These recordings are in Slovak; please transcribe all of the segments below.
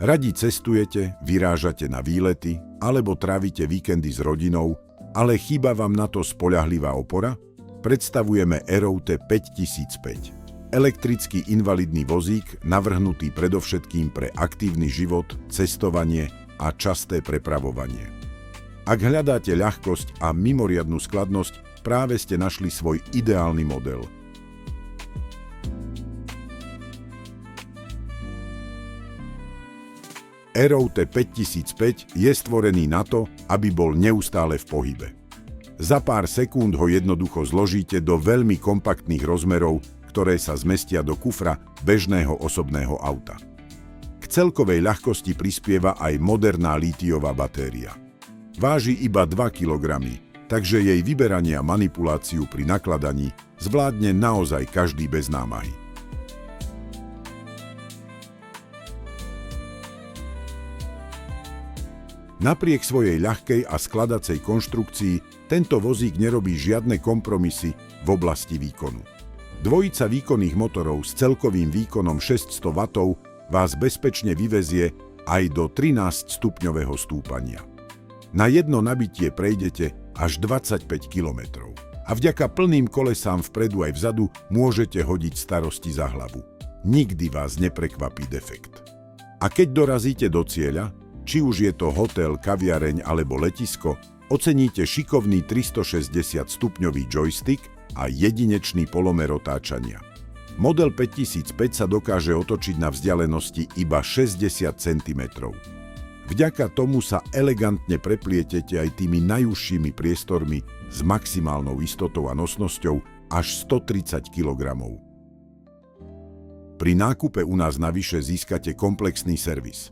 Radi cestujete, vyrážate na výlety alebo trávite víkendy s rodinou, ale chýba vám na to spoľahlivá opora? Predstavujeme Aeroute 5005. Elektrický invalidný vozík navrhnutý predovšetkým pre aktívny život, cestovanie a časté prepravovanie. Ak hľadáte ľahkosť a mimoriadnu skladnosť, práve ste našli svoj ideálny model. Aeroute 5005 je stvorený na to, aby bol neustále v pohybe. Za pár sekúnd ho jednoducho zložíte do veľmi kompaktných rozmerov, ktoré sa zmestia do kufra bežného osobného auta. K celkovej ľahkosti prispieva aj moderná lítiová batéria. Váži iba 2 kg, takže jej vyberanie a manipuláciu pri nakladaní zvládne naozaj každý bez námahy. Napriek svojej ľahkej a skladacej konštrukcii, tento vozík nerobí žiadne kompromisy v oblasti výkonu. Dvojica výkonných motorov s celkovým výkonom 600 W vás bezpečne vyvezie aj do 13-stupňového stúpania. Na jedno nabitie prejdete až 25 km. A vďaka plným kolesám vpredu aj vzadu môžete hodiť starosti za hlavu. Nikdy vás neprekvapí defekt. A keď dorazíte do cieľa, či už je to hotel, kaviareň alebo letisko, oceníte šikovný 360-stupňový joystick a jedinečný polomer otáčania. Model 5005 sa dokáže otočiť na vzdialenosti iba 60 cm. Vďaka tomu sa elegantne preplietete aj tými najúžšími priestormi s maximálnou istotou a nosnosťou až 130 kg. Pri nákupe u nás navyše získate komplexný servis.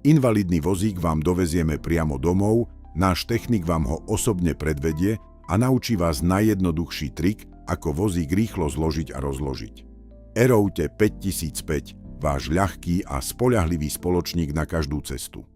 Invalidný vozík vám dovezieme priamo domov, náš technik vám ho osobne predvedie a naučí vás najjednoduchší trik, ako vozík rýchlo zložiť a rozložiť. Aeroute 5005, váš ľahký a spoľahlivý spoločník na každú cestu.